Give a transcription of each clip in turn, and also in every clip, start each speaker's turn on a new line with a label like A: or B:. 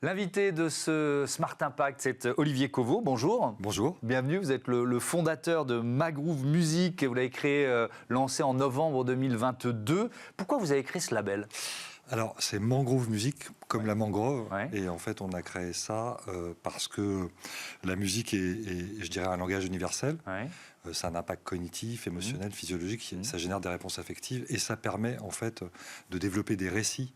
A: L'invité de ce Smart Impact, c'est Olivier Cauveau. Bonjour.
B: Bonjour.
A: Bienvenue, vous êtes le fondateur de Mangrove Music. Vous l'avez créé, lancé en novembre 2022. Pourquoi vous avez créé ce label ?
B: Alors, c'est Mangrove Music, comme la mangrove.
A: Ouais.
B: Et en fait, on a créé ça parce que la musique est, je dirais, un langage universel.
A: Ouais.
B: Ça a un impact cognitif, émotionnel, physiologique. Ça génère des réponses affectives. Et ça permet, en fait, de développer des récits,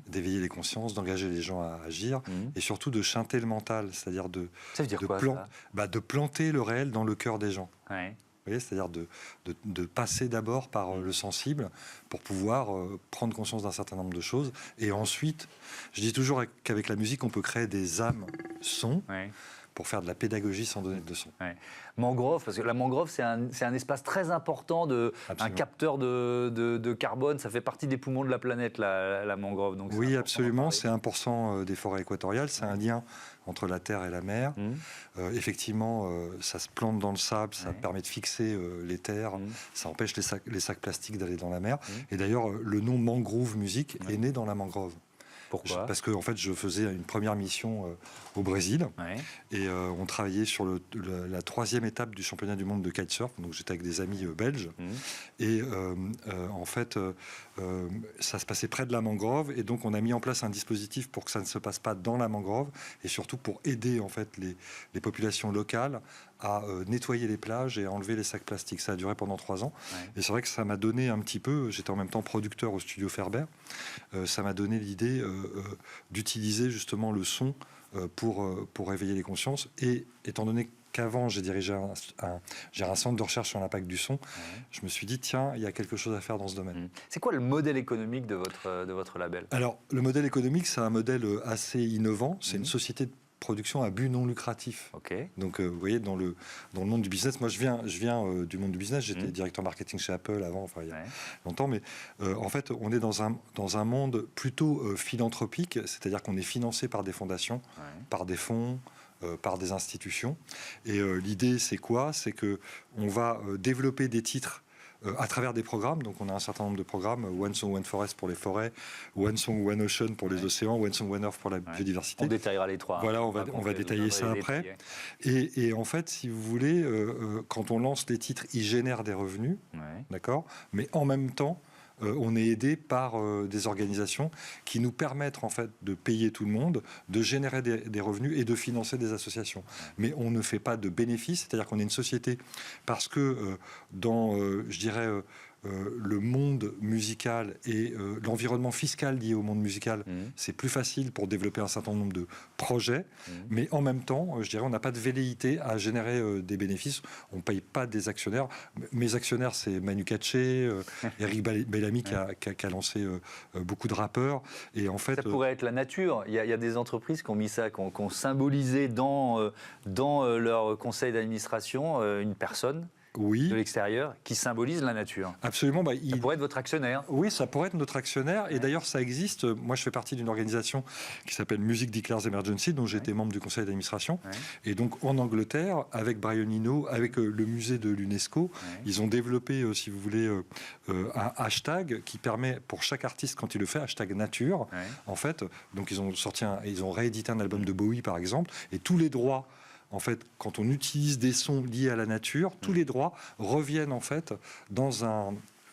B: d'éveiller les consciences, d'engager les gens à agir. Et surtout de chanter le mental. C'est-à-dire
A: ça veut dire quoi, ça ?
B: De planter le réel dans le cœur des gens.
A: Ouais.
B: C'est-à-dire de passer d'abord par le sensible pour pouvoir prendre conscience d'un certain nombre de choses. Et ensuite, je dis toujours qu'avec la musique, on peut créer des âmes sons pour faire de la pédagogie sans donner de son.
A: Ouais. Mangrove, parce que la mangrove, c'est un espace très important, un capteur de carbone. Ça fait partie des poumons de la planète, la mangrove. Donc
B: oui, absolument. C'est 1% des forêts équatoriales. C'est un lien entre la terre et la mer. Effectivement, ça se plante dans le sable, ça permet de fixer les terres, ça empêche les sacs plastiques d'aller dans la mer. Et d'ailleurs, le nom Mangrove Music est né dans la mangrove.
A: Pourquoi ?
B: Parce que en fait, je faisais une première mission au Brésil et on travaillait sur la 3e étape du championnat du monde de kitesurf. Donc j'étais avec des amis belges et en fait, ça se passait près de la mangrove et donc on a mis en place un dispositif pour que ça ne se passe pas dans la mangrove et surtout pour aider en fait les populations locales à nettoyer les plages et à enlever les sacs plastiques. Ça a duré pendant 3 ans. Et c'est vrai que ça m'a donné un petit peu, j'étais en même temps producteur au studio Ferber, ça m'a donné l'idée d'utiliser justement le son pour éveiller les consciences. Et étant donné qu'avant j'ai dirigé un centre de recherche sur l'impact du son, je me suis dit tiens, il y a quelque chose à faire dans ce domaine.
A: C'est quoi le modèle économique de votre label ?
B: Alors le modèle économique, c'est un modèle assez innovant. C'est une société de production à but non lucratif. Donc vous voyez, dans le monde du business, moi je viens du monde du business, j'étais directeur marketing chez Apple avant, enfin il y a longtemps, mais en fait on est dans un monde plutôt philanthropique, c'est-à-dire qu'on est financé par des fondations, par des fonds, par des institutions. Et l'idée c'est quoi ? C'est qu'on va développer des titres à travers des programmes. Donc on a un certain nombre de programmes, One Song, One Forest pour les forêts, One Song, One Ocean pour les océans, One Song, One Earth pour la biodiversité.
A: On détaillera les 3.
B: Voilà, on va détailler ça après. Et en fait, si vous voulez, quand on lance les titres, ils génèrent des revenus, d'accord ? Mais en même temps, on est aidé par des organisations qui nous permettent en fait de payer tout le monde, de générer des revenus et de financer des associations. Mais on ne fait pas de bénéfices, c'est-à-dire qu'on est une société parce que dans, je dirais, le monde musical et l'environnement fiscal lié au monde musical, c'est plus facile pour développer un certain nombre de projets, mais en même temps, je dirais, on n'a pas de velléité à générer des bénéfices. On ne paye pas des actionnaires. Mes actionnaires, c'est Manu Katché, Eric Bellamy qui a lancé beaucoup de rappeurs. Et en fait,
A: ça pourrait être la nature. Il y a des entreprises qui ont mis ça, qui ont symbolisé dans leur conseil d'administration une personne de l'extérieur qui symbolise la nature.
B: Absolument.
A: Ça pourrait être votre actionnaire.
B: Oui, ça pourrait être notre actionnaire. Et d'ailleurs, ça existe. Moi, je fais partie d'une organisation qui s'appelle Music Declares Emergency, dont j'étais membre du conseil d'administration. Et donc, en Angleterre, avec Brian Eno, avec le musée de l'UNESCO, ils ont développé, si vous voulez, un hashtag qui permet, pour chaque artiste, quand il le fait, hashtag nature, en fait, donc ils ont réédité un album de Bowie, par exemple, et tous les droits. En fait, quand on utilise des sons liés à la nature, tous les droits reviennent en fait dans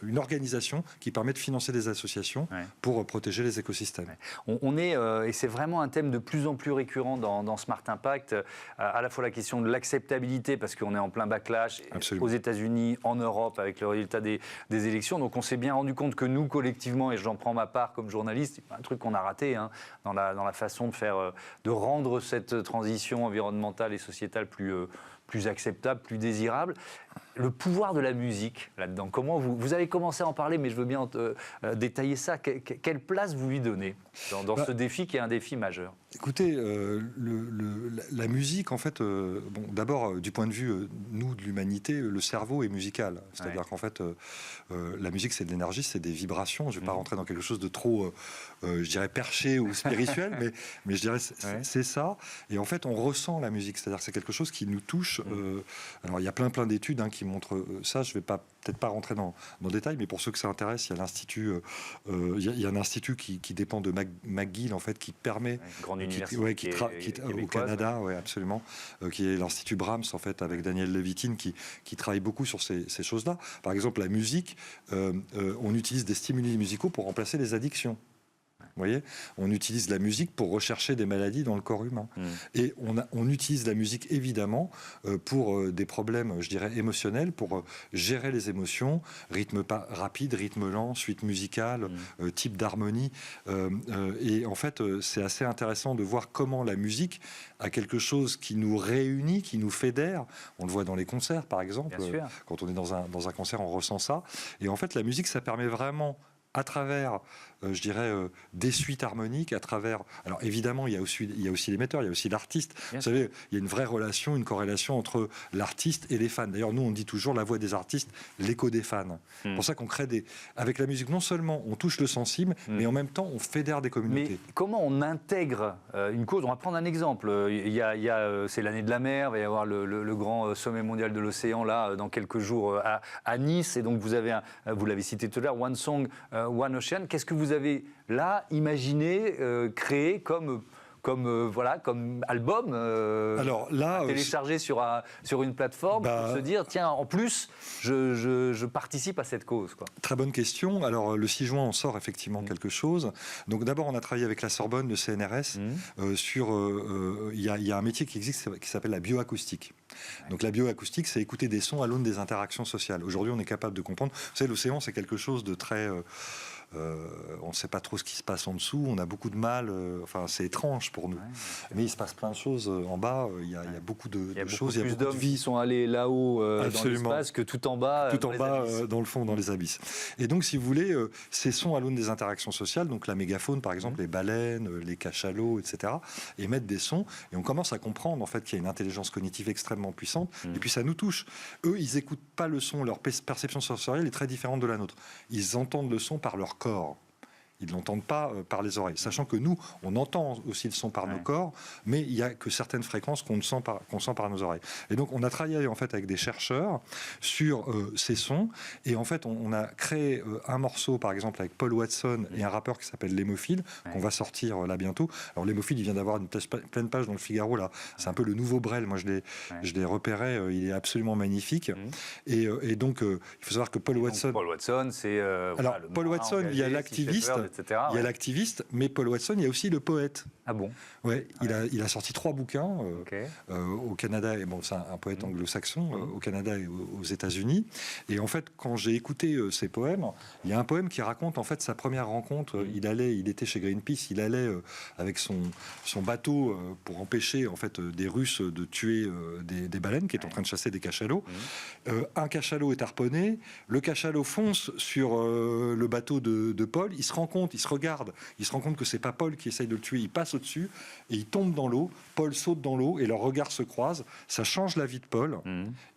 B: une organisation qui permet de financer des associations pour protéger les écosystèmes.
A: On est, et c'est vraiment un thème de plus en plus récurrent dans Smart Impact, à la fois la question de l'acceptabilité, parce qu'on est en plein backlash aux États-Unis, en Europe, avec le résultat des élections. Donc on s'est bien rendu compte que nous, collectivement, et j'en prends ma part comme journaliste, un truc qu'on a raté dans la façon de rendre cette transition environnementale et sociétale plus acceptable, plus désirable. Le pouvoir de la musique là-dedans, comment vous avez commencé à en parler, mais je veux bien détailler ça. Quelle place vous lui donnez dans ce défi qui est un défi majeur ?
B: Écoutez, la musique, en fait, d'abord, du point de vue, nous, de l'humanité, le cerveau est musical. C'est-à-dire qu'en fait, la musique, c'est de l'énergie, c'est des vibrations. Je ne vais pas rentrer dans quelque chose de trop, je dirais, perché ou spirituel, mais je dirais, c'est ça. Et en fait, on ressent la musique. C'est-à-dire que c'est quelque chose qui nous touche. Alors, il y a plein d'études qui qui montrent ça. Je ne vais peut-être pas rentrer dans le détail, mais pour ceux que ça intéresse, il y a l'institut, il y a un institut qui dépend de McGill, en fait, qui permet,
A: grande université
B: au Canada, absolument, qui est l'Institut Brahms, en fait, avec Daniel Levitin, qui travaille beaucoup sur ces choses-là. Par exemple, la musique, on utilise des stimuli musicaux pour remplacer les addictions. Vous voyez, on utilise la musique pour rechercher des maladies dans le corps humain. Et on utilise la musique, évidemment, pour des problèmes, je dirais, émotionnels, pour gérer les émotions, rythme rapide, rythme lent, suite musicale, type d'harmonie. Et en fait, c'est assez intéressant de voir comment la musique a quelque chose qui nous réunit, qui nous fédère. On le voit dans les concerts, par exemple. Quand on est dans un concert, on ressent ça. Et en fait, la musique, ça permet vraiment, à travers, je dirais, des suites harmoniques, à travers... Alors évidemment, il y a aussi l'émetteur, il y a aussi l'artiste. Vous savez, il y a une vraie relation, une corrélation entre l'artiste et les fans. D'ailleurs, nous, on dit toujours la voix des artistes, l'écho des fans. C'est pour ça qu'on crée des... Avec la musique, non seulement on touche le sensible, mais en même temps, on fédère des communautés.
A: Mais comment on intègre une cause? On va prendre un exemple. C'est l'année de la mer, il va y avoir le grand sommet mondial de l'océan, là, dans quelques jours, à Nice. Et donc, vous l'avez cité tout à l'heure, One Song, One Ocean. Qu'est-ce que vous avez là imaginé, créé comme album
B: Alors là,
A: téléchargé sur une plateforme pour se dire, tiens, en plus, je participe à cette cause, quoi.
B: Très bonne question. Alors, le 6 juin, on sort effectivement quelque chose. Donc, d'abord, on a travaillé avec la Sorbonne, le CNRS, sur... Il y a un métier qui existe qui s'appelle la bioacoustique. Donc, la bioacoustique, c'est écouter des sons à l'aune des interactions sociales. Aujourd'hui, on est capable de comprendre. Vous savez, l'océan, c'est quelque chose de très... on ne sait pas trop ce qui se passe en dessous, on a beaucoup de mal, enfin c'est étrange pour nous. Mais il se passe plein de choses en bas, il y a beaucoup de choses.
A: Il y a beaucoup d'hommes qui sont allés là-haut dans l'espace que tout en bas,
B: dans le fond, dans les abysses. Et donc, si vous voulez, ces sons à l'aune des interactions sociales, donc la mégafaune par exemple, les baleines, les cachalots, etc., émettent des sons, et on commence à comprendre en fait qu'il y a une intelligence cognitive extrêmement puissante, et puis ça nous touche. Eux, ils n'écoutent pas le son, leur perception sensorielle est très différente de la nôtre. Ils entendent le son par leur corps. Ils ne l'entendent pas par les oreilles. Sachant que nous, on entend aussi le son par nos corps, mais il n'y a que certaines fréquences qu'on sent par nos oreilles. Et donc, on a travaillé en fait avec des chercheurs sur ces sons. Et en fait, on a créé un morceau, par exemple, avec Paul Watson et un rappeur qui s'appelle L'Hémophile, qu'on va sortir là bientôt. Alors, L'Hémophile, il vient d'avoir une pleine page dans le Figaro, là. C'est un peu le nouveau Brel. Moi, je l'ai repéré. Il est absolument magnifique. Et donc, il faut savoir que Paul Watson...
A: Paul Watson, c'est...
B: alors, Paul Watson, il y a l'activiste... Il y a l'activiste, mais Paul Watson, il y a aussi le poète.
A: Ah bon?
B: Ouais, il a sorti 3 bouquins au Canada, et bon, c'est un poète anglo-saxon, au Canada et aux États-Unis. Et en fait, quand j'ai écouté ses poèmes, il y a un poème qui raconte en fait sa première rencontre. Il était chez Greenpeace, il allait avec son bateau pour empêcher en fait des Russes de tuer des baleines qui étaient en train de chasser des cachalots. Un cachalot est harponné, le cachalot fonce sur le bateau de Paul. Il se rend compte, il se regarde, il se rend compte que c'est pas Paul qui essaye de le tuer. Il passe au-dessus et il tombe dans l'eau. Paul saute dans l'eau et leurs regards se croisent. Ça change la vie de Paul.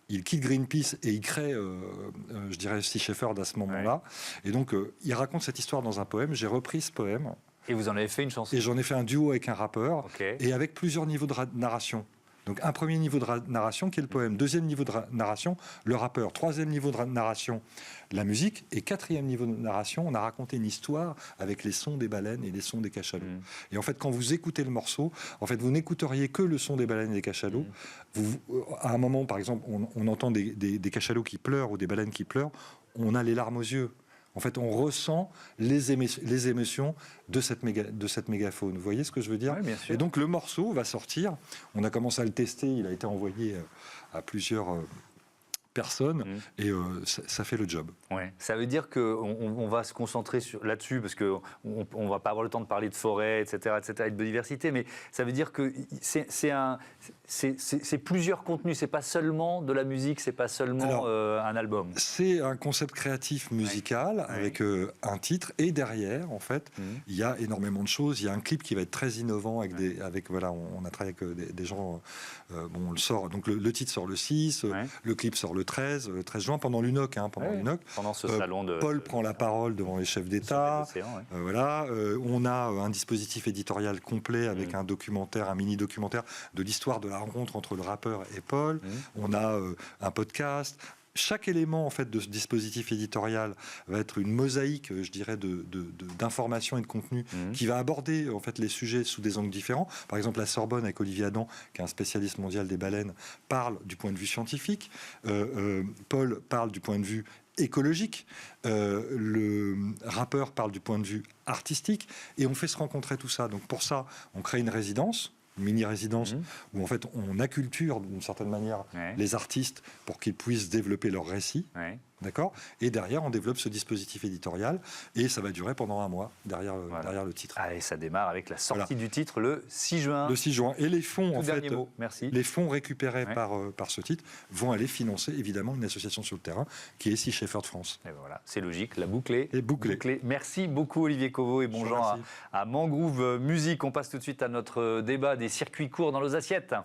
B: Il quitte Greenpeace et il crée, je dirais, Sea Shepherd à ce moment-là. Et donc, il raconte cette histoire dans un poème. J'ai repris ce poème.
A: Et vous en avez fait une chanson?
B: Et j'en ai fait un duo avec un rappeur. Et avec plusieurs niveaux de narration. Donc, un premier niveau de narration qui est le poème. Deuxième niveau de narration, le rappeur. Troisième niveau de narration, la musique. Et quatrième niveau de narration, on a raconté une histoire avec les sons des baleines et les sons des cachalots. Et en fait, quand vous écoutez le morceau, en fait, vous n'écouteriez que le son des baleines et des cachalots. À un moment, par exemple, on entend des cachalots qui pleurent ou des baleines qui pleurent. On a les larmes aux yeux. En fait, on ressent les émotions de cette mégafaune. Vous voyez ce que je veux dire?
A: Oui, bien sûr.
B: Et donc, le morceau va sortir. On a commencé à le tester. Il a été envoyé à plusieurs personnes et ça fait le job.
A: Ouais. Ça veut dire qu'on va se concentrer là-dessus parce qu'on ne va pas avoir le temps de parler de forêt, etc., et de biodiversité, mais ça veut dire que c'est plusieurs contenus, c'est pas seulement de la musique, c'est pas seulement un album.
B: C'est un concept créatif musical avec un titre et derrière, en fait, il y a énormément de choses. Il y a un clip qui va être très innovant avec voilà, on a travaillé avec des gens. On le sort. Donc le titre sort le 6, le clip sort le 13 juin pendant l'UNOC.
A: Pendant ce salon
B: Paul prend la parole devant les chefs d'État. Voilà, on a un dispositif éditorial complet avec un documentaire, un mini-documentaire de l'histoire de la rencontre entre le rappeur et Paul. On a un podcast. chaque élément en fait de ce dispositif éditorial va être une mosaïque, je dirais, d'informations et de contenu qui va aborder en fait les sujets sous des angles différents. Par exemple, la Sorbonne avec Olivier Adam, qui est un spécialiste mondial des baleines, parle du point de vue scientifique. Paul parle du point de vue écologique. Le rappeur parle du point de vue artistique. Et on fait se rencontrer tout ça. Donc pour ça, on crée une résidence, une mini-résidence, où en fait on acculture d'une certaine manière les artistes pour qu'ils puissent développer leurs récits. D'accord. Et derrière, on développe ce dispositif éditorial et ça va durer pendant un mois derrière le titre.
A: Et ça démarre avec la sortie du titre le 6 juin.
B: Le 6 juin. Et les fonds,
A: en fait, merci.
B: Les fonds récupérés par ce titre vont aller financer évidemment une association sur le terrain qui est Sea Shepherd France.
A: Et voilà, c'est logique, la boucle est
B: bouclée.
A: Merci beaucoup Olivier Cauveau et bon genre à Mangrove Music. On passe tout de suite à notre débat des circuits courts dans nos assiettes.